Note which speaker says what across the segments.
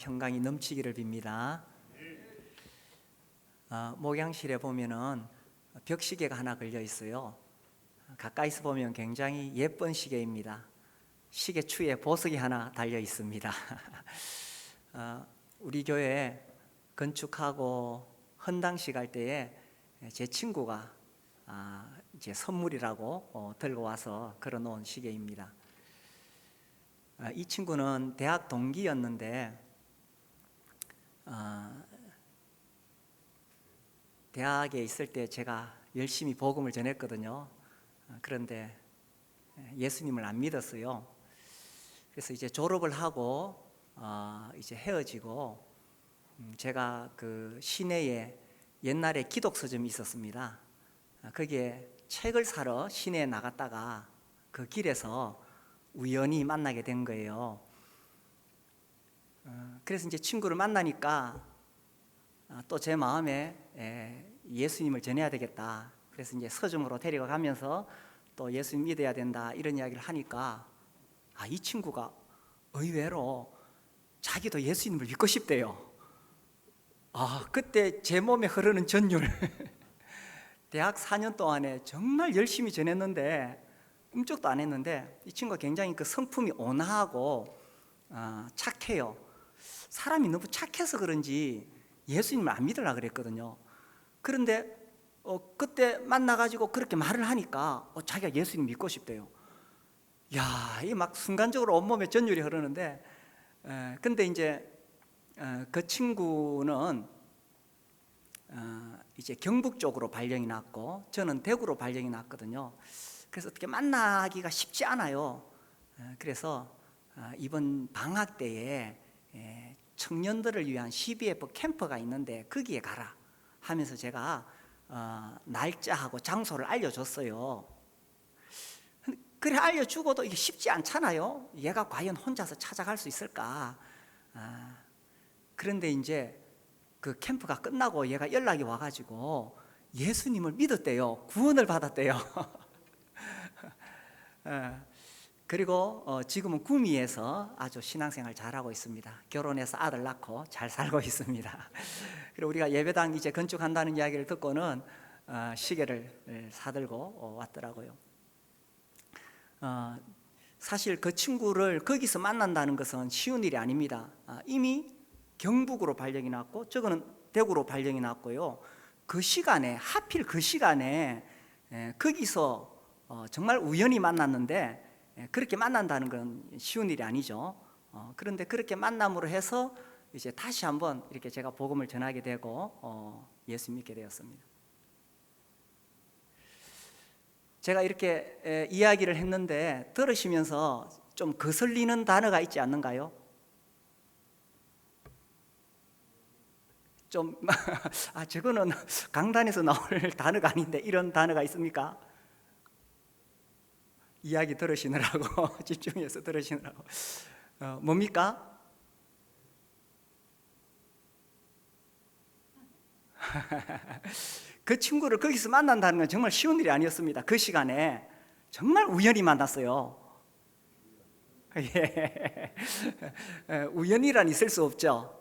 Speaker 1: 평강이 넘치기를 빕니다. 목양실에 보면은 벽시계가 하나 걸려 있어요. 가까이서 보면 굉장히 예쁜 시계입니다. 시계 추에 보석이 하나 달려 있습니다. 우리 교회 건축하고 헌당식 할 때에 제 친구가 이제 선물이라고 들고 와서 걸어놓은 시계입니다. 이 친구는 대학 동기였는데 대학에 있을 때 제가 열심히 복음을 전했거든요. 그런데 예수님을 안 믿었어요. 그래서 이제 졸업을 하고 이제 헤어지고 제가 그 시내에 옛날에 기독서점이 있었습니다. 거기에 책을 사러 시내에 나갔다가 그 길에서 우연히 만나게 된 거예요. 그래서 이제 친구를 만나니까 또 제 마음에 예수님을 전해야 되겠다. 그래서 이제 서점으로 데려가면서 또 예수님 믿어야 된다 이런 이야기를 하니까 이 친구가 의외로 자기도 예수님을 믿고 싶대요. 그때 제 몸에 흐르는 전율 대학 4년 동안에 정말 열심히 전했는데 꿈쩍도 안 했는데 이 친구가 굉장히 그 성품이 온화하고 착해요. 사람이 너무 착해서 그런지 예수님을 안 믿으려고 그랬거든요. 그런데 그때 만나가지고 그렇게 말을 하니까 자기가 예수님 믿고 싶대요. 이 막 순간적으로 온몸에 전율이 흐르는데 근데 이제 그 친구는 이제 경북 쪽으로 발령이 났고 저는 대구로 발령이 났거든요. 그래서 어떻게 만나기가 쉽지 않아요. 그래서 이번 방학 때에 청년들을 위한 CBF 캠프가 있는데 거기에 가라 하면서 제가 날짜하고 장소를 알려줬어요. 그래 알려주고도 이게 쉽지 않잖아요. 얘가 과연 혼자서 찾아갈 수 있을까? 그런데 이제 그 캠프가 끝나고 얘가 연락이 와가지고 예수님을 믿었대요. 구원을 받았대요. 그리고 지금은 구미에서 아주 신앙생활 잘하고 있습니다. 결혼해서 아들 낳고 잘 살고 있습니다. 그리고 우리가 예배당 이제 건축한다는 이야기를 듣고는 시계를 사들고 왔더라고요. 사실 그 친구를 거기서 만난다는 것은 쉬운 일이 아닙니다. 이미 경북으로 발령이 났고 저거는 대구로 발령이 났고요. 그 시간에 하필 그 시간에 거기서 정말 우연히 만났는데 그렇게 만난다는 건 쉬운 일이 아니죠. 그런데 그렇게 만남으로 해서 이제 다시 한번 이렇게 제가 복음을 전하게 되고 예수 믿게 되었습니다. 제가 이렇게 이야기를 했는데 들으시면서 좀 거슬리는 단어가 있지 않는가요? 좀 저거는 강단에서 나올 단어가 아닌데 이런 단어가 있습니까? 이야기 들으시느라고 집중해서 들으시느라고 뭡니까? 그 친구를 거기서 만난다는 건 정말 쉬운 일이 아니었습니다. 그 시간에 정말 우연히 만났어요. 우연이란 있을 수 없죠.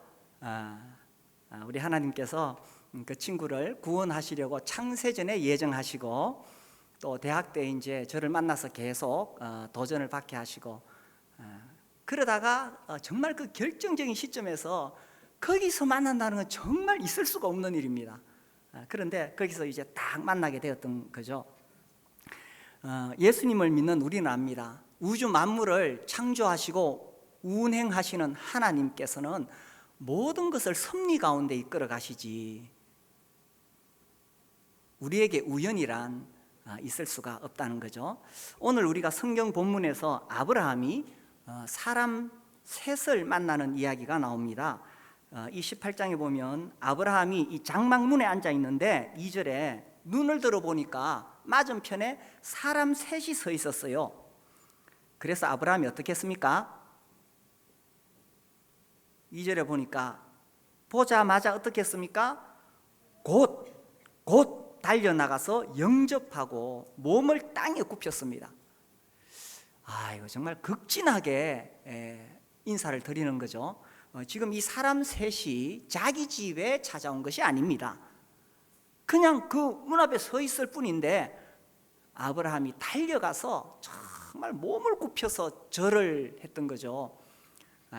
Speaker 1: 우리 하나님께서 그 친구를 구원하시려고 창세전에 예정하시고 또 대학 때 이제 저를 만나서 계속 도전을 받게 하시고 그러다가 정말 그 결정적인 시점에서 거기서 만난다는 건 정말 있을 수가 없는 일입니다. 그런데 거기서 이제 딱 만나게 되었던 거죠. 예수님을 믿는 우리는 압니다. 우주 만물을 창조하시고 운행하시는 하나님께서는 모든 것을 섭리 가운데 이끌어 가시지 우리에게 우연이란 있을 수가 없다는 거죠. 오늘 우리가 성경 본문에서 아브라함이 사람 셋을 만나는 이야기가 나옵니다. 이 18장에 보면 아브라함이 이 장막문에 앉아 있는데 2절에 눈을 들어보니까 맞은편에 사람 셋이 서 있었어요. 그래서 아브라함이 어떻게 했습니까? 2절에 보니까 보자마자 어떻게 했습니까? 곧 달려나가서 영접하고 몸을 땅에 굽혔습니다. 이거 정말 극진하게 인사를 드리는 거죠. 지금 이 사람 셋이 자기 집에 찾아온 것이 아닙니다. 그냥 그 문 앞에 서 있을 뿐인데 아브라함이 달려가서 정말 몸을 굽혀서 절을 했던 거죠.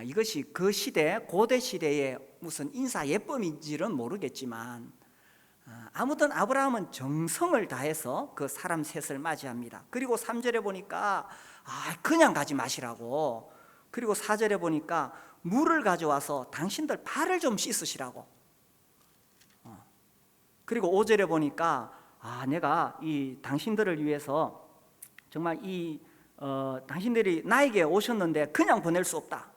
Speaker 1: 이것이 그 시대, 고대 시대의 무슨 인사 예법인지는 모르겠지만 아무튼 아브라함은 정성을 다해서 그 사람 셋을 맞이합니다. 그리고 3절에 보니까 그냥 가지 마시라고, 그리고 4절에 보니까 물을 가져와서 당신들 발을 좀 씻으시라고, 그리고 5절에 보니까 내가 이 당신들을 위해서 정말 당신들이 나에게 오셨는데 그냥 보낼 수 없다,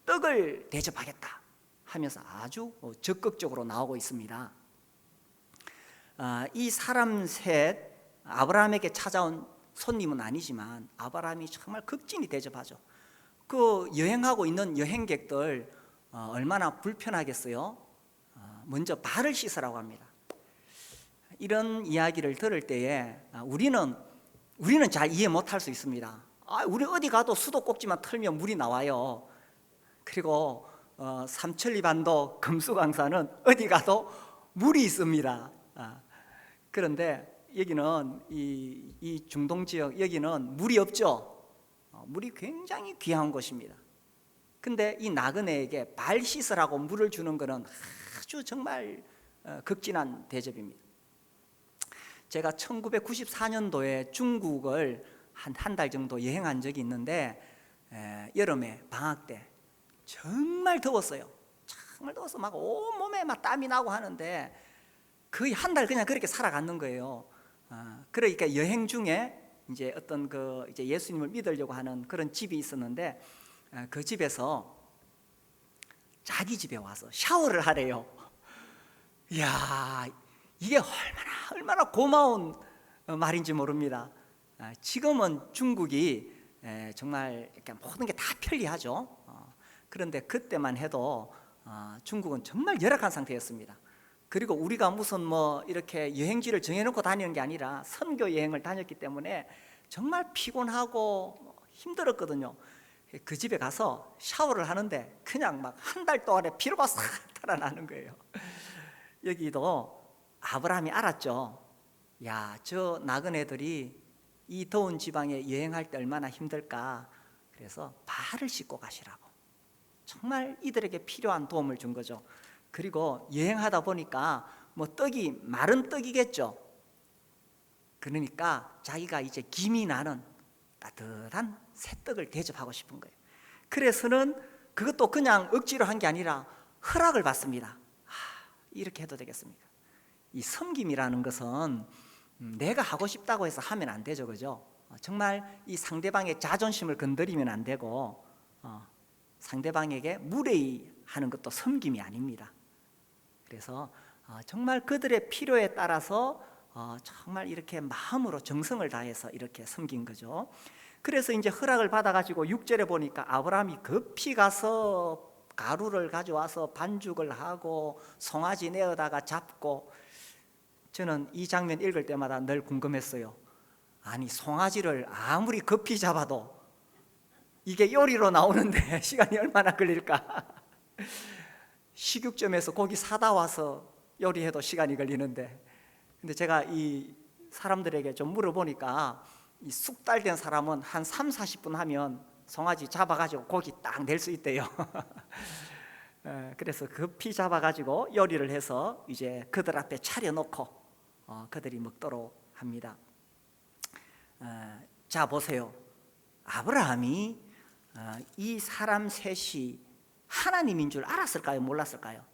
Speaker 1: 떡을 대접하겠다 하면서 아주 적극적으로 나오고 있습니다. 이 사람 셋, 아브라함에게 찾아온 손님은 아니지만 아브라함이 정말 극진히 대접하죠. 그 여행하고 있는 여행객들 얼마나 불편하겠어요. 먼저 발을 씻으라고 합니다. 이런 이야기를 들을 때에 우리는 잘 이해 못할 수 있습니다. 우리 어디 가도 수도꼭지만 털면 물이 나와요. 그리고 삼천리반도 금수강산은 어디 가도 물이 있습니다. 그런데 여기는 이 중동 지역, 여기는 물이 없죠. 물이 굉장히 귀한 곳입니다. 근데 이 나그네에게 발 씻으라고 물을 주는 것은 아주 정말 극진한 대접입니다. 제가 1994년도에 중국을 한 달 정도 여행한 적이 있는데 여름에 방학 때 정말 더웠어요. 정말 더워서 막 온몸에 막 땀이 나고 하는데 거의 한 달 그냥 그렇게 살아갔는 거예요. 그러니까 여행 중에 이제 어떤 이제 예수님을 믿으려고 하는 그런 집이 있었는데 그 집에서 자기 집에 와서 샤워를 하래요. 이야, 이게 얼마나 고마운 말인지 모릅니다. 지금은 중국이 정말 이렇게 모든 게 다 편리하죠. 그런데 그때만 해도 중국은 정말 열악한 상태였습니다. 그리고 우리가 무슨 이렇게 여행지를 정해놓고 다니는 게 아니라 선교 여행을 다녔기 때문에 정말 피곤하고 힘들었거든요. 그 집에 가서 샤워를 하는데 그냥 막 한 달 동안에 피로가 싹 달아나는 거예요. 여기도 아브라함이 알았죠. 저 나그네들이 이 더운 지방에 여행할 때 얼마나 힘들까. 그래서 발을 씻고 가시라고 정말 이들에게 필요한 도움을 준 거죠. 그리고 여행하다 보니까 떡이 마른 떡이겠죠. 그러니까 자기가 이제 김이 나는 따뜻한 새떡을 대접하고 싶은 거예요. 그래서는 그것도 그냥 억지로 한 게 아니라 허락을 받습니다. 이렇게 해도 되겠습니까? 이 섬김이라는 것은 내가 하고 싶다고 해서 하면 안 되죠, 그죠? 정말 이 상대방의 자존심을 건드리면 안 되고 상대방에게 무례히하는 것도 섬김이 아닙니다. 그래서 정말 그들의 필요에 따라서 정말 이렇게 마음으로 정성을 다해서 이렇게 섬긴 거죠. 그래서 이제 허락을 받아가지고 6절에 보니까 아브라함이 급히 가서 가루를 가져와서 반죽을 하고 송아지 내어다가 잡고, 저는 이 장면 읽을 때마다 늘 궁금했어요. 아니, 송아지를 아무리 급히 잡아도 이게 요리로 나오는데 시간이 얼마나 걸릴까? 식육점에서 고기 사다 와서 요리해도 시간이 걸리는데, 근데 제가 이 사람들에게 좀 물어보니까 이 숙달된 사람은 한 30-40분 하면 송아지 잡아가지고 고기 딱 낼 수 있대요. 그래서 급히 잡아가지고 요리를 해서 이제 그들 앞에 차려놓고 그들이 먹도록 합니다. 자, 보세요. 아브라함이 이 사람 셋이 하나님인 줄 알았을까요? 몰랐을까요?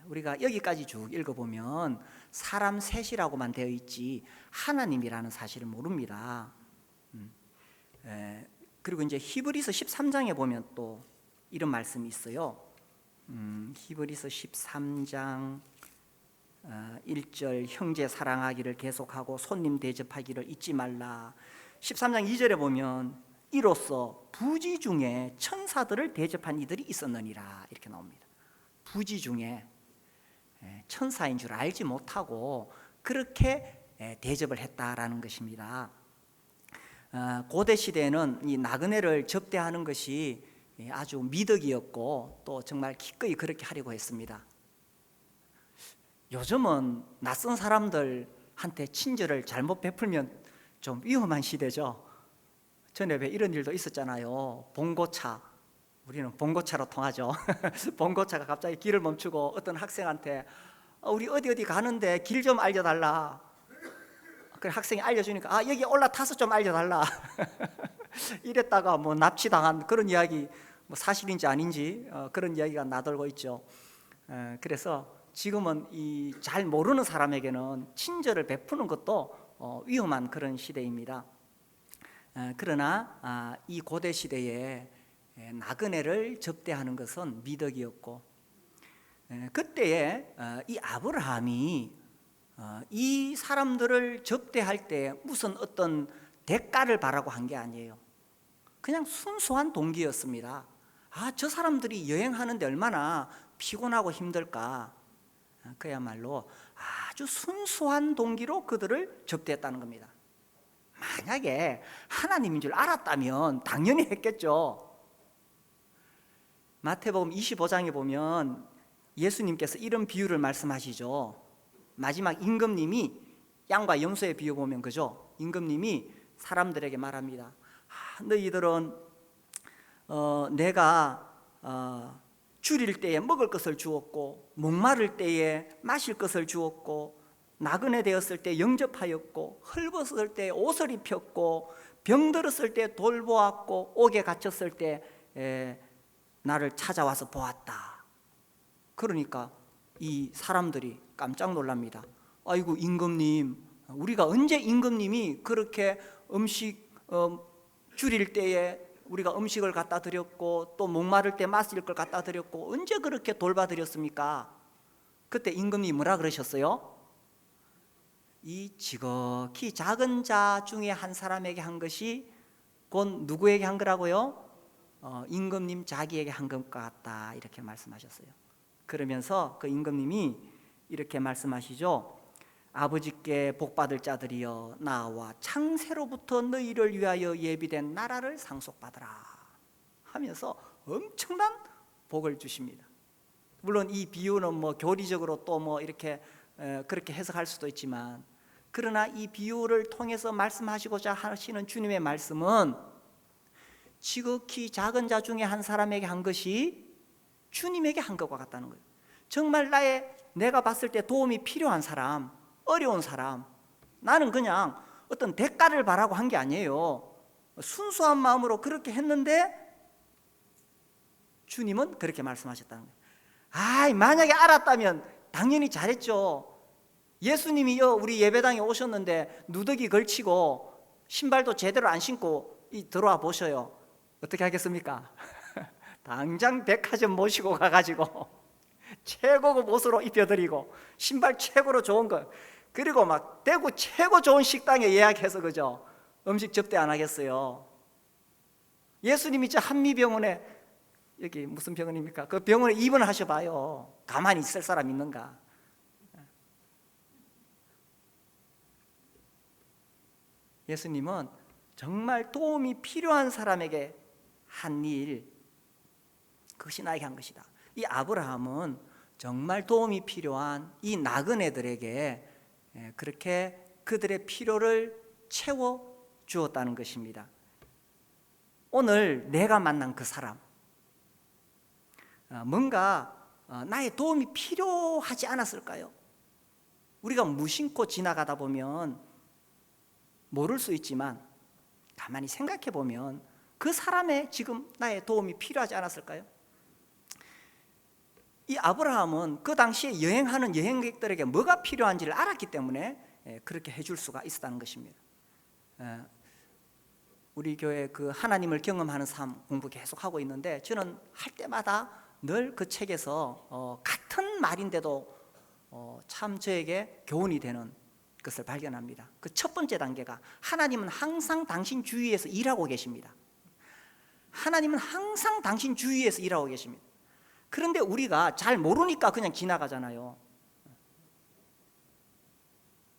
Speaker 1: 우리가 여기까지 쭉 읽어보면 사람 셋이라고만 되어 있지 하나님이라는 사실을 모릅니다. 그리고 이제 히브리서 13장에 보면 또 이런 말씀이 있어요. 히브리서 13장 1절, 형제 사랑하기를 계속하고 손님 대접하기를 잊지 말라. 13장 2절에 보면 이로써 부지 중에 천사들을 대접한 이들이 있었느니라, 이렇게 나옵니다. 부지 중에 천사인 줄 알지 못하고 그렇게 대접을 했다라는 것입니다. 고대 시대에는 이 나그네를 접대하는 것이 아주 미덕이었고 또 정말 기꺼이 그렇게 하려고 했습니다. 요즘은 낯선 사람들한테 친절을 잘못 베풀면 좀 위험한 시대죠. 전에 왜 이런 일도 있었잖아요. 봉고차, 우리는 봉고차로 통하죠. 봉고차가 갑자기 길을 멈추고 어떤 학생한테 우리 어디 가는데 길 좀 알려달라. 그 학생이 알려주니까 여기 올라타서 좀 알려달라. 이랬다가 뭐 납치당한 그런 이야기, 뭐 사실인지 아닌지 그런 이야기가 나돌고 있죠. 그래서 지금은 이 잘 모르는 사람에게는 친절을 베푸는 것도 위험한 그런 시대입니다. 그러나 이 고대 시대에 나그네를 접대하는 것은 미덕이었고, 그때에 이 아브라함이 이 사람들을 접대할 때 무슨 어떤 대가를 바라고 한 게 아니에요. 그냥 순수한 동기였습니다. 저 사람들이 여행하는데 얼마나 피곤하고 힘들까. 그야말로 아주 순수한 동기로 그들을 접대했다는 겁니다. 만약에 하나님인 줄 알았다면 당연히 했겠죠. 마태복음 25장에 보면 예수님께서 이런 비유를 말씀하시죠. 마지막 임금님이, 양과 염소의 비유 보면 그죠? 임금님이 사람들에게 말합니다. 너희들은 내가 줄일 때에 먹을 것을 주었고, 목마를 때에 마실 것을 주었고, 나그네 되었을 때 영접하였고, 헐벗을 때 옷을 입혔고, 병들었을 때 돌보았고, 옥에 갇혔을 때 나를 찾아와서 보았다. 그러니까 이 사람들이 깜짝 놀랍니다. 아이고 임금님, 우리가 언제 임금님이 그렇게 음식 줄일 때에 우리가 음식을 갖다 드렸고, 또 목마를 때 마실 걸 갖다 드렸고, 언제 그렇게 돌봐드렸습니까? 그때 임금님이 뭐라 그러셨어요? 이 지극히 작은 자 중에 한 사람에게 한 것이 곧 누구에게 한 거라고요? 임금님 자기에게 한 것 같다, 이렇게 말씀하셨어요. 그러면서 그 임금님이 이렇게 말씀하시죠. 아버지께 복받을 자들이여, 나와 창세로부터 너희를 위하여 예비된 나라를 상속받으라 하면서 엄청난 복을 주십니다. 물론 이 비유는 뭐 교리적으로 또 뭐 이렇게 그렇게 해석할 수도 있지만, 그러나 이 비유를 통해서 말씀하시고자 하시는 주님의 말씀은 지극히 작은 자 중에 한 사람에게 한 것이 주님에게 한 것과 같다는 거예요. 정말 내가 봤을 때 도움이 필요한 사람, 어려운 사람, 나는 그냥 어떤 대가를 바라고 한 게 아니에요. 순수한 마음으로 그렇게 했는데 주님은 그렇게 말씀하셨다는 거예요. 만약에 알았다면 당연히 잘했죠. 예수님이요, 우리 예배당에 오셨는데 누더기 걸치고 신발도 제대로 안 신고 들어와 보셔요. 어떻게 하겠습니까? 당장 백화점 모시고 가가지고 최고급 옷으로 입혀드리고 신발 최고로 좋은 거, 그리고 막 대구 최고 좋은 식당에 예약해서 그죠? 음식 접대 안 하겠어요? 예수님이 저 한미병원에, 여기 무슨 병원입니까? 그 병원에 입원하셔봐요. 가만히 있을 사람 있는가? 예수님은 정말 도움이 필요한 사람에게 한 일, 그것이 나에게 한 것이다. 이 아브라함은 정말 도움이 필요한 이 나그네들에게 그렇게 그들의 필요를 채워 주었다는 것입니다. 오늘 내가 만난 그 사람, 뭔가 나의 도움이 필요하지 않았을까요? 우리가 무심코 지나가다 보면 모를 수 있지만 가만히 생각해 보면 그 사람의 지금 나의 도움이 필요하지 않았을까요? 이 아브라함은 그 당시에 여행하는 여행객들에게 뭐가 필요한지를 알았기 때문에 그렇게 해줄 수가 있었다는 것입니다. 우리 교회 그 하나님을 경험하는 삶 공부 계속 하고 있는데, 저는 할 때마다 늘 그 책에서 같은 말인데도 참 저에게 교훈이 되는 것을 발견합니다. 그 첫 번째 단계가, 하나님은 항상 당신 주위에서 일하고 계십니다. 하나님은 항상 당신 주위에서 일하고 계십니다. 그런데 우리가 잘 모르니까 그냥 지나가잖아요.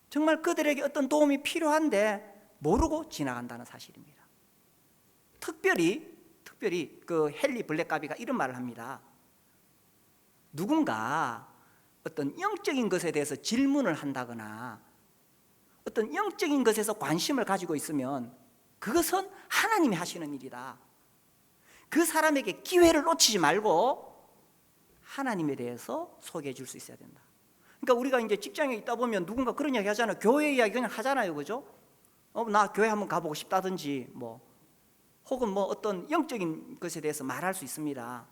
Speaker 1: 정말 그들에게 어떤 도움이 필요한데 모르고 지나간다는 사실입니다. 특별히 특별히 그 헨리 블랙가비가 이런 말을 합니다. 누군가 어떤 영적인 것에 대해서 질문을 한다거나 어떤 영적인 것에서 관심을 가지고 있으면 그것은 하나님이 하시는 일이다. 그 사람에게 기회를 놓치지 말고 하나님에 대해서 소개해 줄 수 있어야 된다. 그러니까 우리가 이제 직장에 있다 보면 누군가 그런 이야기 하잖아요. 교회 이야기 그냥 하잖아요. 그죠? 나 교회 한번 가보고 싶다든지 혹은 어떤 영적인 것에 대해서 말할 수 있습니다.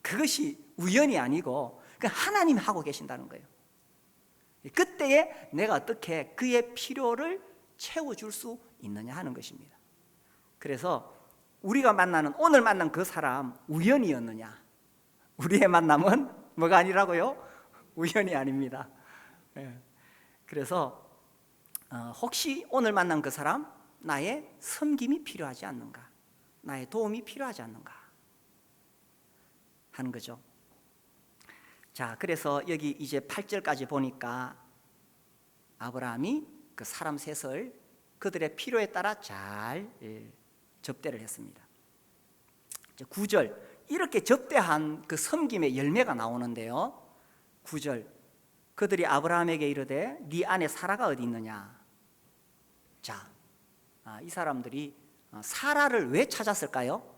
Speaker 1: 그것이 우연이 아니고 하나님이 하고 계신다는 거예요. 그때에 내가 어떻게 그의 필요를 채워줄 수 있느냐 하는 것입니다. 그래서 우리가 오늘 만난 그 사람 우연이었느냐? 우리의 만남은 뭐가 아니라고요? 우연이 아닙니다. 그래서 혹시 오늘 만난 그 사람 나의 섬김이 필요하지 않는가? 나의 도움이 필요하지 않는가? 하는 거죠. 자, 그래서 여기 이제 8절까지 보니까 아브라함이 그 사람 셋을 그들의 필요에 따라 잘 접대를 했습니다. 9절, 이렇게 접대한 그 섬김의 열매가 나오는데요. 9절, 그들이 아브라함에게 이르되 네 아내 사라가 어디 있느냐? 자, 이 사람들이 사라를 왜 찾았을까요?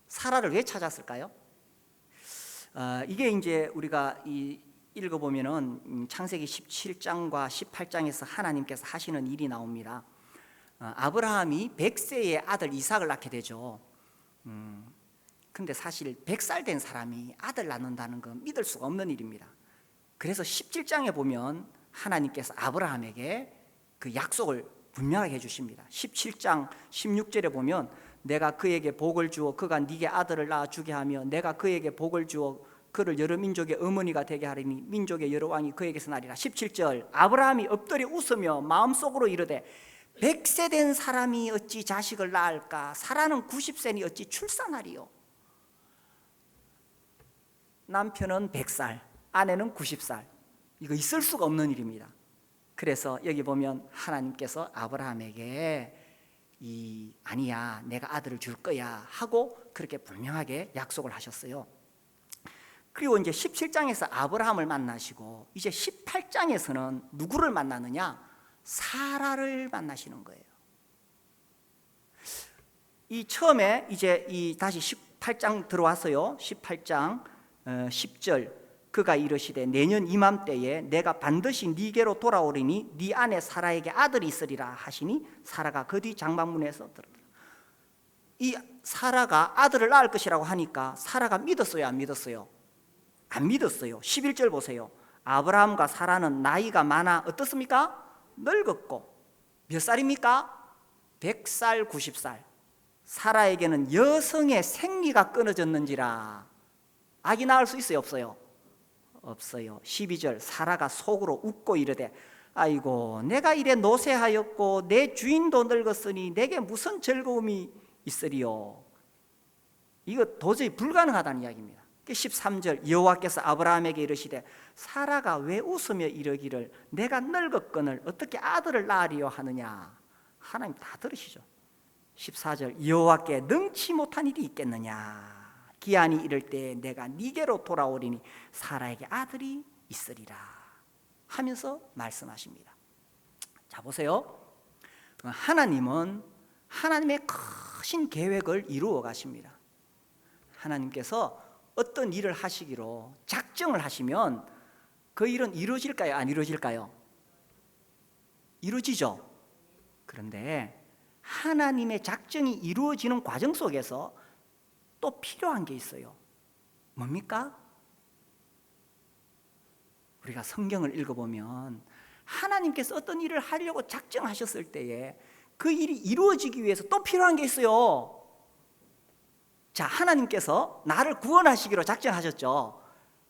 Speaker 1: 사라를 왜 찾았을까요? 이게 이제 우리가 읽어보면은 창세기 17장과 18장에서 하나님께서 하시는 일이 나옵니다. 아브라함이 100세의 아들 이삭을 낳게 되죠. 근데 사실 100살 된 사람이 아들 낳는다는 건 믿을 수가 없는 일입니다. 그래서 17장에 보면 하나님께서 아브라함에게 그 약속을 분명하게 해주십니다. 17장 16절에 보면 내가 그에게 복을 주어 그가 네게 아들을 낳아 주게 하며 내가 그에게 복을 주어 그를 여러 민족의 어머니가 되게 하리니 민족의 여러 왕이 그에게서 나리라. 17절, 아브라함이 엎드려 웃으며 마음속으로 이르되 100세 된 사람이 어찌 자식을 낳을까? 사라는 90세니 어찌 출산하리요? 남편은 100살, 아내는 90살. 이거 있을 수가 없는 일입니다. 그래서 여기 보면 하나님께서 아브라함에게 아니야, 내가 아들을 줄 거야 하고 그렇게 분명하게 약속을 하셨어요. 그리고 이제 17장에서 아브라함을 만나시고 이제 18장에서는 누구를 만나느냐? 사라를 만나시는 거예요. 처음에 이제 다시 18장 들어왔어요. 18장 10절, 그가 이르시되 내년 이맘때에 내가 반드시 네게로 돌아오리니 네 아내 사라에게 아들이 있으리라 하시니 사라가 그 뒤 장막문에서 들었더라. 이 사라가 아들을 낳을 것이라고 하니까 사라가 믿었어요, 안 믿었어요? 안 믿었어요. 11절 보세요. 아브라함과 사라는 나이가 많아 어떻습니까? 늙었고 몇 살입니까? 100살 90살. 사라에게는 여성의 생리가 끊어졌는지라. 아기 낳을 수 있어요, 없어요? 없어요. 12절, 사라가 속으로 웃고 이르되 아이고 내가 이래 노쇠하였고 내 주인도 늙었으니 내게 무슨 즐거움이 있으리요? 이거 도저히 불가능하다는 이야기입니다. 13절, 여호와께서 아브라함에게 이르시되 사라가 왜 웃으며 이르기를 내가 늙었거늘 어떻게 아들을 낳으리요 하느냐? 하나님 다 들으시죠. 14절, 여호와께 능치 못한 일이 있겠느냐? 기한이 이를 때 내가 네게로 돌아오리니 사라에게 아들이 있으리라 하면서 말씀하십니다. 자, 보세요. 하나님은 하나님의 크신 계획을 이루어 가십니다. 하나님께서 어떤 일을 하시기로 작정을 하시면 그 일은 이루어질까요? 안 이루어질까요? 이루어지죠. 그런데 하나님의 작정이 이루어지는 과정 속에서 또 필요한 게 있어요. 뭡니까? 우리가 성경을 읽어보면 하나님께서 어떤 일을 하려고 작정하셨을 때에 그 일이 이루어지기 위해서 또 필요한 게 있어요. 자, 하나님께서 나를 구원하시기로 작정하셨죠.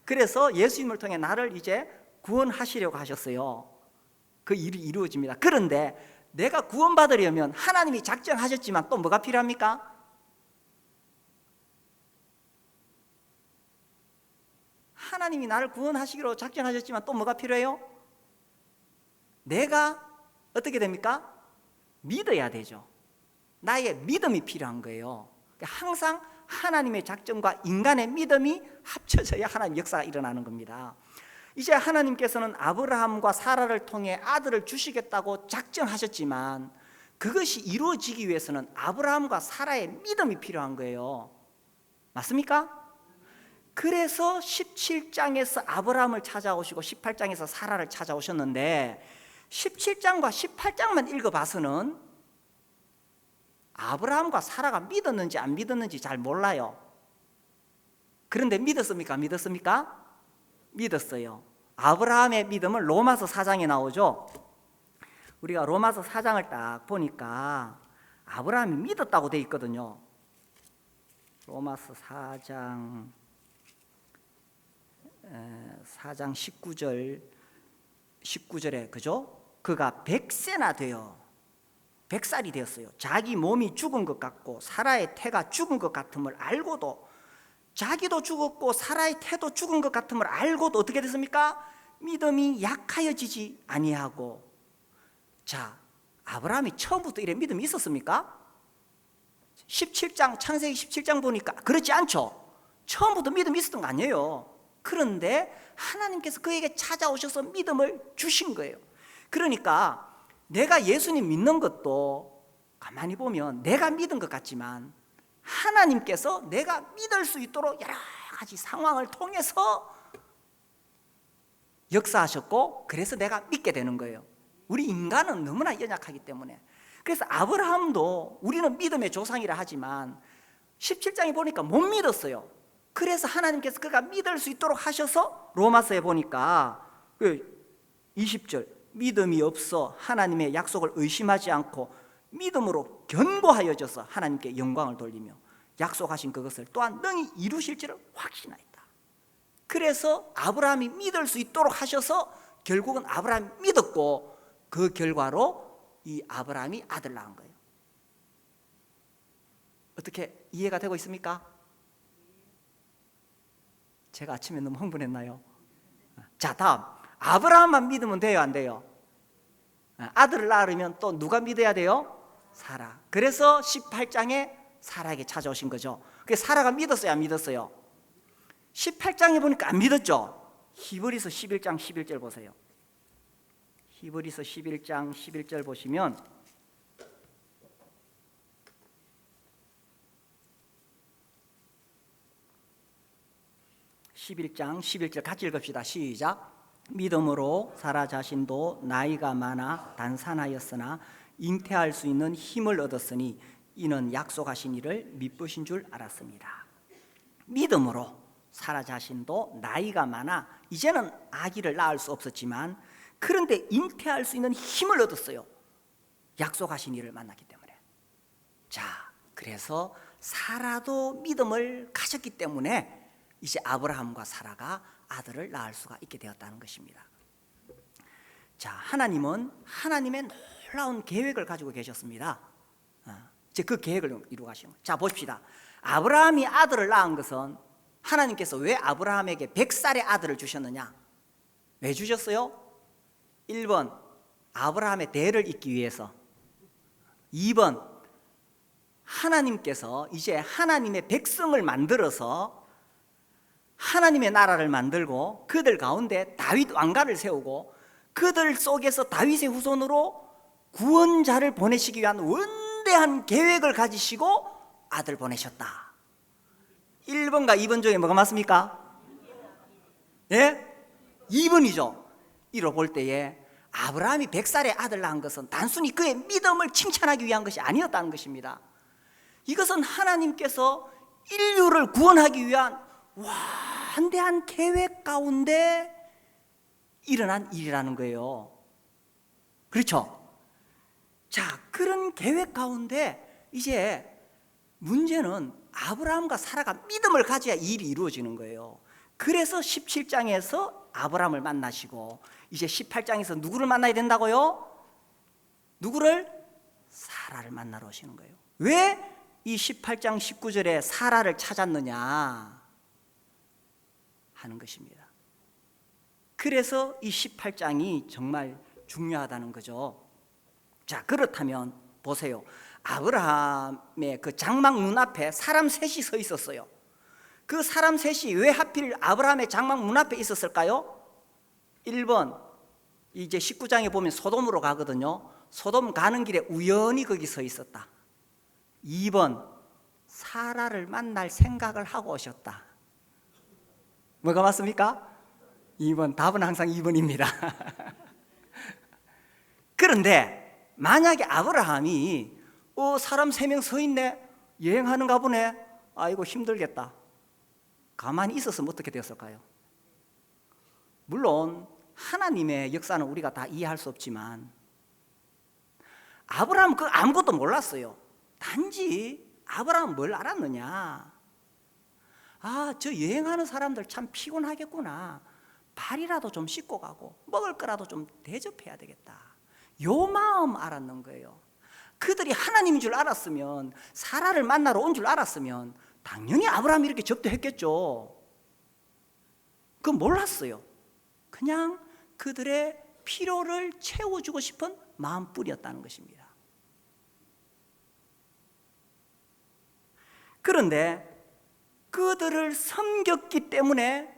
Speaker 1: 그래서 예수님을 통해 나를 이제 구원하시려고 하셨어요. 그 일이 이루어집니다. 그런데 내가 구원받으려면 하나님이 작정하셨지만 또 뭐가 필요합니까? 하나님이 나를 구원하시기로 작정하셨지만 또 뭐가 필요해요? 내가 어떻게 됩니까? 믿어야 되죠. 나의 믿음이 필요한 거예요. 항상 하나님의 작정과 인간의 믿음이 합쳐져야 하나님 역사가 일어나는 겁니다. 이제 하나님께서는 아브라함과 사라를 통해 아들을 주시겠다고 작정하셨지만 그것이 이루어지기 위해서는 아브라함과 사라의 믿음이 필요한 거예요. 맞습니까? 그래서 17장에서 아브라함을 찾아오시고 18장에서 사라를 찾아오셨는데 17장과 18장만 읽어봐서는 아브라함과 사라가 믿었는지 안 믿었는지 잘 몰라요. 그런데 믿었습니까? 믿었습니까? 믿었어요. 아브라함의 믿음은 로마서 4장에 나오죠. 우리가 로마서 4장을 딱 보니까 아브라함이 믿었다고 돼 있거든요. 로마서 4장 19절에 그죠? 그가 100세나 되어 100살이 되었어요. 자기 몸이 죽은 것 같고 사라의 태가 죽은 것 같음을 알고도, 자기도 죽었고 사라의 태도 죽은 것 같음을 알고도 어떻게 됐습니까? 믿음이 약하여지지 아니하고. 자, 아브라함이 처음부터 이래 믿음이 있었습니까? 17장 창세기 17장 보니까 그렇지 않죠. 처음부터 믿음이 있었던 거 아니에요. 그런데 하나님께서 그에게 찾아오셔서 믿음을 주신 거예요. 그러니까 내가 예수님 믿는 것도 가만히 보면 내가 믿은 것 같지만 하나님께서 내가 믿을 수 있도록 여러 가지 상황을 통해서 역사하셨고, 그래서 내가 믿게 되는 거예요. 우리 인간은 너무나 연약하기 때문에. 그래서 아브라함도 우리는 믿음의 조상이라 하지만 17장에 보니까 못 믿었어요. 그래서 하나님께서 그가 믿을 수 있도록 하셔서 로마서에 보니까 20절, 믿음이 없어 하나님의 약속을 의심하지 않고 믿음으로 견고하여져서 하나님께 영광을 돌리며 약속하신 그것을 또한 능히 이루실 줄을 확신하였다. 그래서 아브라함이 믿을 수 있도록 하셔서 결국은 아브라함이 믿었고, 그 결과로 이 아브라함이 아들 낳은 거예요. 어떻게 이해가 되고 있습니까? 제가 아침에 너무 흥분했나요? 자, 다음, 아브라함만 믿으면 돼요, 안 돼요? 아들을 낳으려면 또 누가 믿어야 돼요? 사라. 그래서 18장에 사라에게 찾아오신 거죠. 그래서 사라가 믿었어요, 안 믿었어요? 18장에 보니까 안 믿었죠. 히브리서 11장 11절 보세요. 히브리서 11장 11절 보시면 같이 읽읍시다. 시작. 믿음으로 사라 자신도 나이가 많아 단산하였으나 잉태할 수 있는 힘을 얻었으니 이는 약속하신 이를 미쁘신 줄 알았습니다. 믿음으로 사라 자신도 나이가 많아 이제는 아기를 낳을 수 없었지만 그런데 잉태할 수 있는 힘을 얻었어요. 약속하신 이를 만났기 때문에. 자, 그래서 사라도 믿음을 가졌기 때문에 이제 아브라함과 사라가 아들을 낳을 수가 있게 되었다는 것입니다. 자, 하나님은 하나님의 놀라운 계획을 가지고 계셨습니다. 이제 그 계획을 이루어 가시는 거예요. 자, 보십시다. 아브라함이 아들을 낳은 것은 하나님께서 왜 아브라함에게 100살의 아들을 주셨느냐? 왜 주셨어요? 1번, 아브라함의 대를 잇기 위해서. 2번, 하나님께서 이제 하나님의 백성을 만들어서 하나님의 나라를 만들고 그들 가운데 다윗 왕가를 세우고 그들 속에서 다윗의 후손으로 구원자를 보내시기 위한 원대한 계획을 가지시고 아들 보내셨다. 1번과 2번 중에 뭐가 맞습니까? 예? 2번이죠. 이로 볼 때에 아브라함이 100살의 아들 낳은 것은 단순히 그의 믿음을 칭찬하기 위한 것이 아니었다는 것입니다. 이것은 하나님께서 인류를 구원하기 위한 완대한 계획 가운데 일어난 일이라는 거예요. 그렇죠? 자, 그런 계획 가운데 이제 문제는 아브라함과 사라가 믿음을 가져야 이 일이 이루어지는 거예요. 그래서 17장에서 아브라함을 만나시고 이제 18장에서 누구를 만나야 된다고요? 누구를? 사라를 만나러 오시는 거예요. 왜 이 18장 19절에 사라를 찾았느냐 하는 것입니다. 그래서 이 18장이 정말 중요하다는 거죠. 자, 그렇다면 보세요. 아브라함의 그 장막 문 앞에 사람 셋이 서 있었어요. 그 사람 셋이 왜 하필 아브라함의 장막 문 앞에 있었을까요? 1번, 이제 19장에 보면 소돔으로 가거든요. 소돔 가는 길에 우연히 거기 서 있었다. 2번, 사라를 만날 생각을 하고 오셨다. 뭐가 맞습니까? 2번, 답은 항상 2번입니다. 그런데 만약에 아브라함이 사람 3명 서 있네, 여행하는가 보네, 아이고 힘들겠다, 가만히 있었으면 어떻게 되었을까요? 물론 하나님의 역사는 우리가 다 이해할 수 없지만 아브라함은 그 아무것도 몰랐어요. 단지 아브라함은 뭘 알았느냐, 저 여행하는 사람들 참 피곤하겠구나, 발이라도 좀 씻고 가고 먹을 거라도 좀 대접해야 되겠다, 요 마음 알았는 거예요. 그들이 하나님인 줄 알았으면, 사라를 만나러 온 줄 알았으면 당연히 아브라함이 이렇게 접대했겠죠. 그건 몰랐어요. 그냥 그들의 필요를 채워주고 싶은 마음뿐이었다는 것입니다. 그런데 그들을 섬겼기 때문에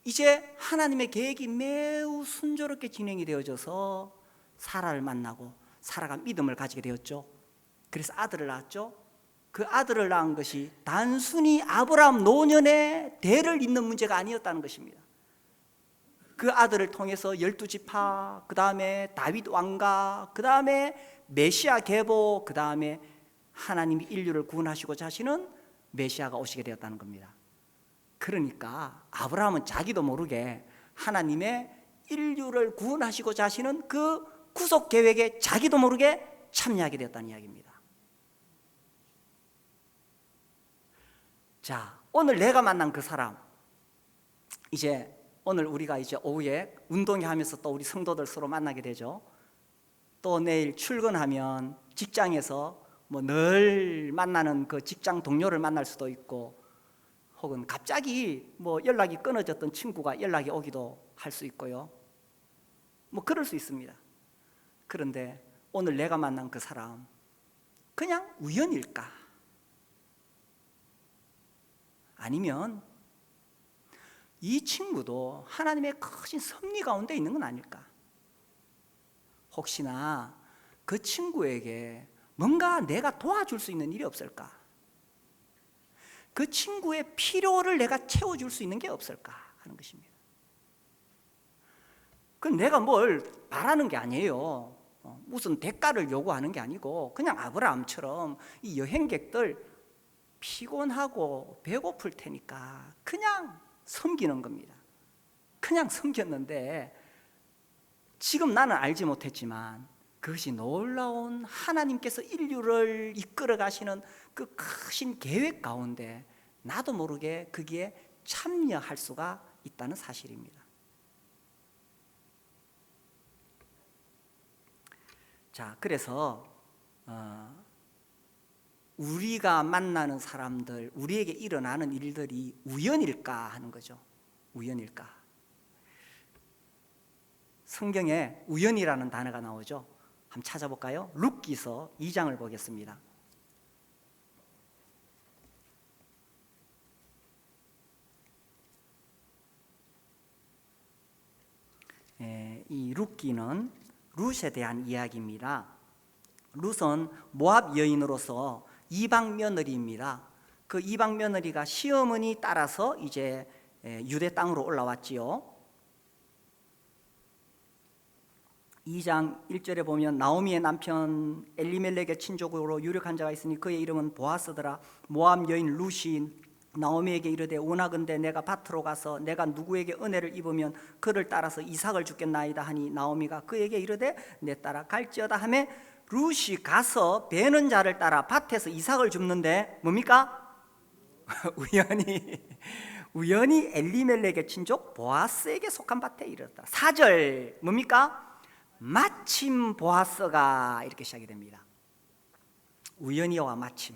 Speaker 1: 이제 하나님의 계획이 매우 순조롭게 진행이 되어져서 사라를 만나고 사라가 믿음을 가지게 되었죠. 그래서 아들을 낳았죠. 그 아들을 낳은 것이 단순히 아브라함 노년의 대를 잇는 문제가 아니었다는 것입니다. 그 아들을 통해서 12지파, 그 다음에 다윗 왕가, 그 다음에 메시아 계보, 그 다음에 하나님이 인류를 구원하시고자 하시는 메시아가 오시게 되었다는 겁니다. 그러니까 아브라함은 자기도 모르게 하나님의 인류를 구원하시고자 하시는 그 구속 계획에 자기도 모르게 참여하게 되었다는 이야기입니다. 자, 오늘 내가 만난 그 사람, 이제 오늘 우리가 이제 오후에 운동회 하면서 또 우리 성도들 서로 만나게 되죠. 또 내일 출근하면 직장에서 뭐 늘 만나는 그 직장 동료를 만날 수도 있고, 혹은 갑자기 뭐 연락이 끊어졌던 친구가 연락이 오기도 할 수 있고요. 뭐 그럴 수 있습니다. 그런데 오늘 내가 만난 그 사람, 그냥 우연일까? 아니면 이 친구도 하나님의 크신 섭리 가운데 있는 건 아닐까? 혹시나 그 친구에게 뭔가 내가 도와줄 수 있는 일이 없을까? 그 친구의 필요를 내가 채워줄 수 있는 게 없을까 하는 것입니다. 그건 내가 뭘 바라는 게 아니에요. 무슨 대가를 요구하는 게 아니고 그냥 아브라함처럼 이 여행객들 피곤하고 배고플 테니까 그냥 섬기는 겁니다. 그냥 섬겼는데 지금 나는 알지 못했지만 그것이 놀라운 하나님께서 인류를 이끌어 가시는 그 크신 계획 가운데 나도 모르게 거기에 참여할 수가 있다는 사실입니다. 자, 그래서 우리가 만나는 사람들, 우리에게 일어나는 일들이 우연일까 하는 거죠. 우연일까? 성경에 우연이라는 단어가 나오죠. 한번 찾아볼까요? 룻기서 2장을 보겠습니다. 이 룻기는 룻에 대한 이야기입니다. 룻은 모압 여인으로서 이방 며느리입니다. 그 이방 며느리가 시어머니 따라서 이제 유대 땅으로 올라왔지요. 2장 1절에 보면 나오미의 남편 엘리멜렉의 친족으로 유력한 자가 있으니 그의 이름은 보아스더라. 모압 여인 룻이 나오미에게 이르되 원하건대 내가 밭으로 가서 내가 누구에게 은혜를 입으면 그를 따라서 이삭을 주겠나이다 하니 나오미가 그에게 이르되 내 따라 갈지어다 하매 룻이 가서 베는 자를 따라 밭에서 이삭을 줍는데 뭡니까? 우연히 엘리멜렉의 친족 보아스에게 속한 밭에 이르렀다. 4절 뭡니까? 마침 보아스가 이렇게 시작이 됩니다. 우연히와 마침.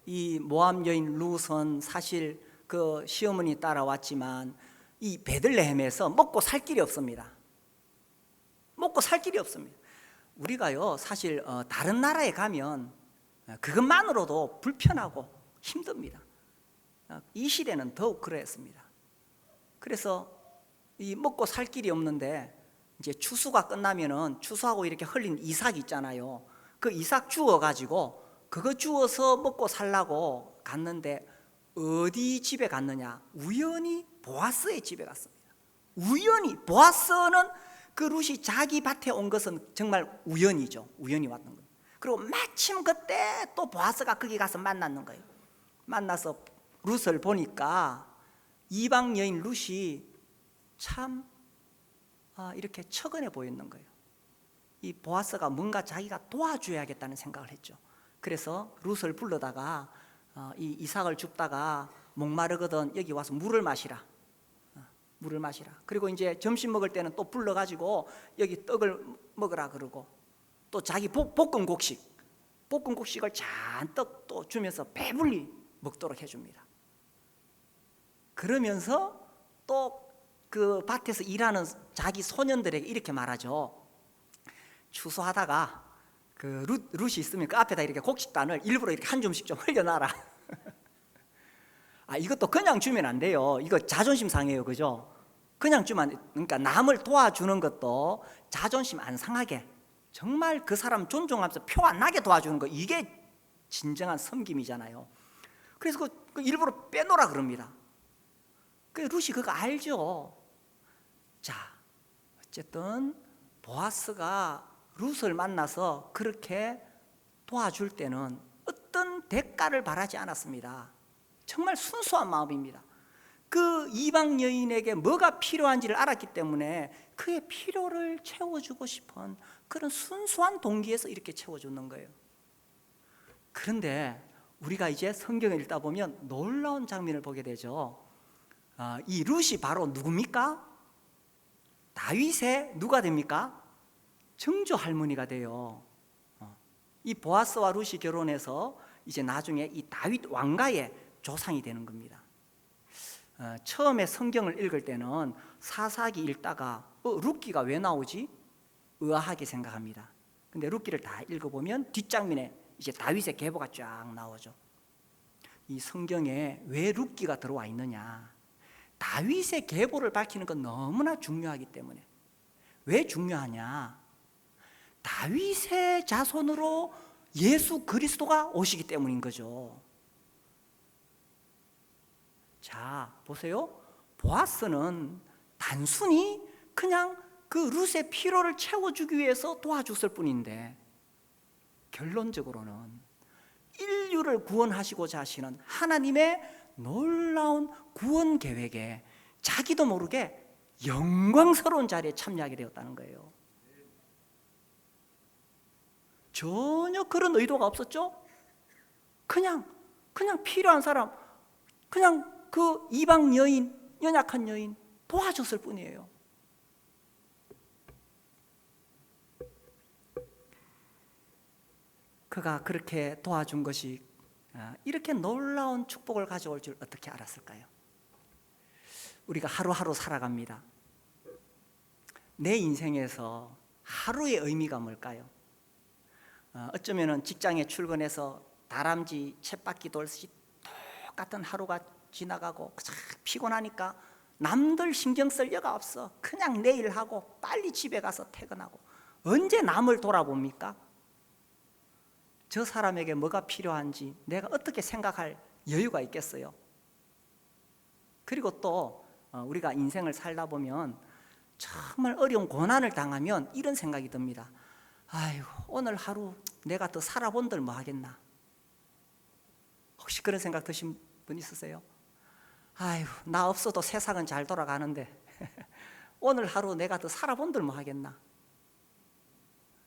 Speaker 1: 이 모압 여인 룻은 사실 그 시어머니 따라왔지만 이 베들레헴에서 먹고 살 길이 없습니다. 먹고 살 길이 없습니다. 우리가요 사실 다른 나라에 가면 그것만으로도 불편하고 힘듭니다. 이 시대는 더욱 그랬습니다. 그래서 이 먹고 살 길이 없는데 이제 추수가 끝나면은 추수하고 이렇게 흘린 이삭 있잖아요. 그 이삭 주워 가지고 그거 주워서 먹고 살라고 갔는데 어디 집에 갔느냐? 우연히 보아스의 집에 갔습니다. 우연히. 보아스는 그 룻이 자기 밭에 온 것은 정말 우연이죠. 우연히 왔던 거예요. 그리고 마침 그때 또 보아스가 거기 가서 만났는 거예요. 만나서 룻을 보니까 이방 여인 룻이 참 이렇게 처근해 보였는 거예요. 이 보아스가 뭔가 자기가 도와줘야겠다는 생각을 했죠. 그래서 룻을 불러다가 이 이삭을 줍다가 목마르거든 여기 와서 물을 마시라. 물을 마시라. 그리고 이제 점심 먹을 때는 또 불러가지고 여기 떡을 먹으라 그러고 또 자기 볶은 곡식을 잔뜩 또 주면서 배불리 먹도록 해줍니다. 그러면서 또 그 밭에서 일하는 자기 소년들에게 이렇게 말하죠. 추수하다가 그 룻이 있으면 그 앞에다 이렇게 곡식단을 일부러 이렇게 한 줌씩 좀 흘려놔라. 이것도 그냥 주면 안 돼요. 이거 자존심 상해요, 그죠? 그냥 주면 그러니까 남을 도와주는 것도 자존심 안 상하게 정말 그 사람 존중하면서 표 안 나게 도와주는 거, 이게 진정한 섬김이잖아요. 그래서 그 일부러 빼놓으라 그럽니다. 그 룻이 그거 알죠. 자, 어쨌든 보아스가 룻을 만나서 그렇게 도와줄 때는 어떤 대가를 바라지 않았습니다. 정말 순수한 마음입니다. 그 이방 여인에게 뭐가 필요한지를 알았기 때문에 그의 필요를 채워주고 싶은 그런 순수한 동기에서 이렇게 채워주는 거예요. 그런데 우리가 이제 성경을 읽다 보면 놀라운 장면을 보게 되죠. 이 룻이 바로 누굽니까? 다윗의 누가 됩니까? 정조 할머니가 돼요. 이 보아스와 룻이 결혼해서 이제 나중에 이 다윗 왕가의 조상이 되는 겁니다. 처음에 성경을 읽을 때는 사사기 읽다가 룻기가 왜 나오지? 의아하게 생각합니다. 근데 룻기를 다 읽어보면 뒷장면에 이제 다윗의 계보가 쫙 나오죠. 이 성경에 왜 룻기가 들어와 있느냐? 다윗의 계보를 밝히는 건 너무나 중요하기 때문에. 왜 중요하냐? 다윗의 자손으로 예수 그리스도가 오시기 때문인 거죠. 자, 보세요. 보아스는 단순히 그냥 그 룻의 필요를 채워주기 위해서 도와줬을 뿐인데 결론적으로는 인류를 구원하시고자 하시는 하나님의 놀라운 구원 계획에 자기도 모르게 영광스러운 자리에 참여하게 되었다는 거예요. 전혀 그런 의도가 없었죠. 그냥 필요한 사람, 그냥 그 이방 여인, 연약한 여인 도와줬을 뿐이에요. 그가 그렇게 도와준 것이 이렇게 놀라운 축복을 가져올 줄 어떻게 알았을까요? 우리가 하루하루 살아갑니다. 내 인생에서 하루의 의미가 뭘까요? 어쩌면 직장에 출근해서 다람쥐 쳇바퀴 돌듯이 똑같은 하루가 지나가고 피곤하니까 남들 신경 쓸 여가 없어. 그냥 내일 하고 빨리 집에 가서 퇴근하고. 언제 남을 돌아봅니까? 저 사람에게 뭐가 필요한지 내가 어떻게 생각할 여유가 있겠어요? 그리고 또 우리가 인생을 살다 보면 정말 어려운 고난을 당하면 이런 생각이 듭니다. 아이고, 오늘 하루 내가 더 살아본들 뭐 하겠나? 혹시 그런 생각 드신 분 있으세요? 아이고, 나 없어도 세상은 잘 돌아가는데 오늘 하루 내가 더 살아본들 뭐 하겠나?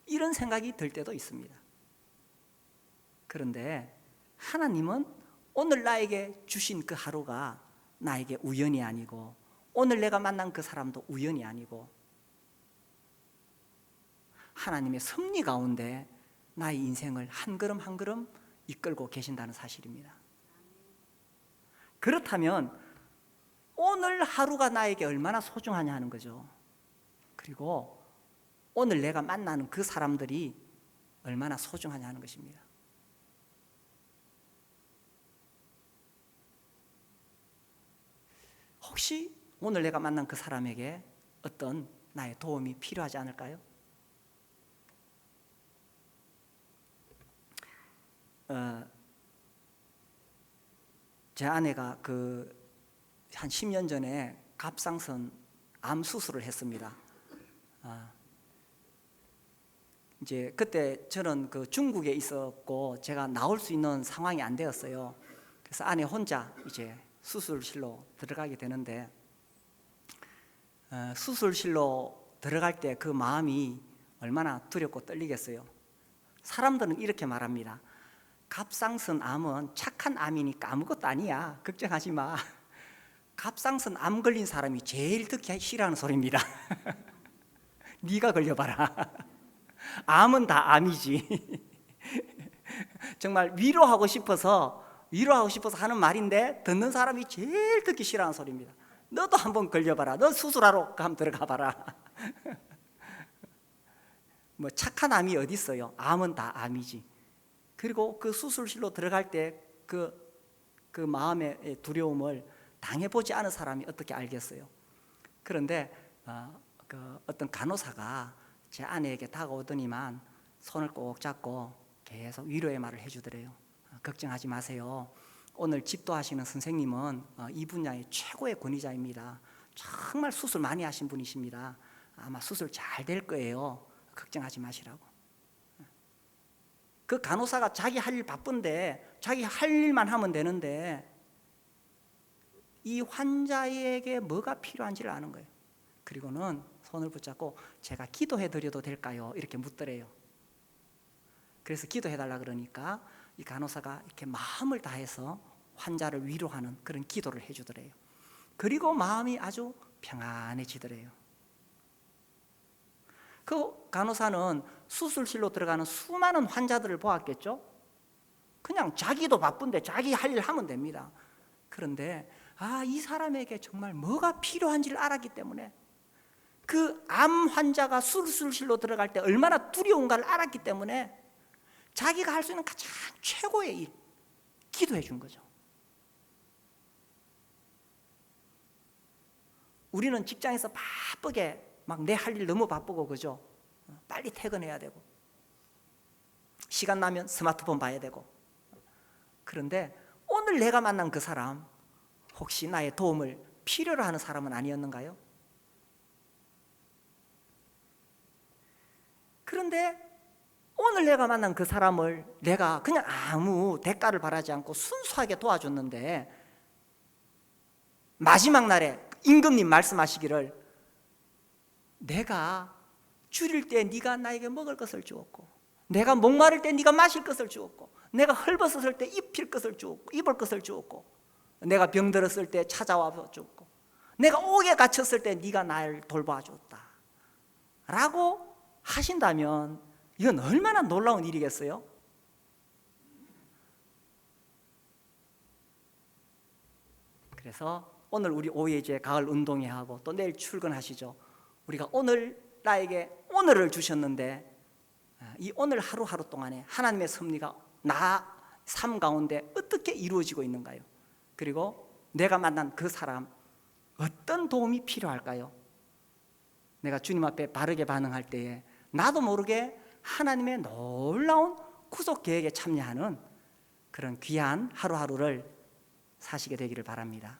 Speaker 1: 이런 생각이 들 때도 있습니다. 그런데 하나님은 오늘 나에게 주신 그 하루가 나에게 우연이 아니고, 오늘 내가 만난 그 사람도 우연이 아니고, 하나님의 섭리 가운데 나의 인생을 한 걸음 한 걸음 이끌고 계신다는 사실입니다. 그렇다면 오늘 하루가 나에게 얼마나 소중하냐 하는 거죠. 그리고 오늘 내가 만나는 그 사람들이 얼마나 소중하냐 하는 것입니다. 혹시 오늘 내가 만난 그 사람에게 어떤 나의 도움이 필요하지 않을까요? 제 아내가 한 10년 전에 갑상선 암 수술을 했습니다. 이제 그때 저는 중국에 있었고 제가 나올 수 있는 상황이 안 되었어요. 그래서 아내 혼자 이제 수술실로 들어가게 되는데, 수술실로 들어갈 때 그 마음이 얼마나 두렵고 떨리겠어요. 사람들은 이렇게 말합니다. 갑상선 암은 착한 암이니까 아무것도 아니야, 걱정하지 마. 갑상선 암 걸린 사람이 제일 듣기 싫어하는 소리입니다. 네가 걸려봐라. 암은 다 암이지. 정말 위로하고 싶어서 하는 말인데 듣는 사람이 제일 듣기 싫어하는 소리입니다. 너도 한번 걸려봐라. 너 수술하러 한번 들어가 봐라. 뭐 착한 암이 어디 있어요? 암은 다 암이지. 그리고 그 수술실로 들어갈 때 그 마음의 두려움을 당해보지 않은 사람이 어떻게 알겠어요? 그런데 어떤 간호사가 제 아내에게 다가오더니만 손을 꼭 잡고 계속 위로의 말을 해주더래요. 걱정하지 마세요. 오늘 집도하시는 선생님은 이 분야의 최고의 권위자입니다. 정말 수술 많이 하신 분이십니다. 아마 수술 잘 될 거예요. 걱정하지 마시라고. 그 간호사가 자기 할 일 바쁜데 자기 할 일만 하면 되는데 이 환자에게 뭐가 필요한지를 아는 거예요. 그리고는 손을 붙잡고 제가 기도해 드려도 될까요? 이렇게 묻더래요. 그래서 기도해 달라 그러니까 이 간호사가 이렇게 마음을 다해서 환자를 위로하는 그런 기도를 해주더래요. 그리고 마음이 아주 평안해지더래요. 그 간호사는 수술실로 들어가는 수많은 환자들을 보았겠죠. 그냥 자기도 바쁜데 자기 할 일 하면 됩니다. 그런데 이 사람에게 정말 뭐가 필요한지를 알았기 때문에, 그 암 환자가 수술실로 들어갈 때 얼마나 두려운가를 알았기 때문에 자기가 할 수 있는 가장 최고의 일, 기도해 준 거죠. 우리는 직장에서 바쁘게 막 내 할 일 너무 바쁘고 그죠? 빨리 퇴근해야 되고 시간 나면 스마트폰 봐야 되고. 그런데 오늘 내가 만난 그 사람, 혹시 나의 도움을 필요로 하는 사람은 아니었는가요? 그런데 오늘 내가 만난 그 사람을 내가 그냥 아무 대가를 바라지 않고 순수하게 도와줬는데, 마지막 날에 임금님 말씀하시기를 내가 줄일 때 네가 나에게 먹을 것을 주었고, 내가 목마를 때 네가 마실 것을 주었고, 내가 헐벗었을 때 입힐 것을 주었고, 입을 것을 주었고, 내가 병들었을 때 찾아와 주었고, 내가 옥에 갇혔을 때 네가 날 돌봐줬다 라고 하신다면 이건 얼마나 놀라운 일이겠어요? 그래서 오늘 우리 오예제 가을 운동회 하고 또 내일 출근하시죠. 우리가 오늘 나에게 오늘을 주셨는데 이 오늘 하루하루 동안에 하나님의 섭리가 나 삶 가운데 어떻게 이루어지고 있는가요? 그리고 내가 만난 그 사람 어떤 도움이 필요할까요? 내가 주님 앞에 바르게 반응할 때에 나도 모르게 하나님의 놀라운 구속 계획에 참여하는 그런 귀한 하루하루를 사시게 되기를 바랍니다.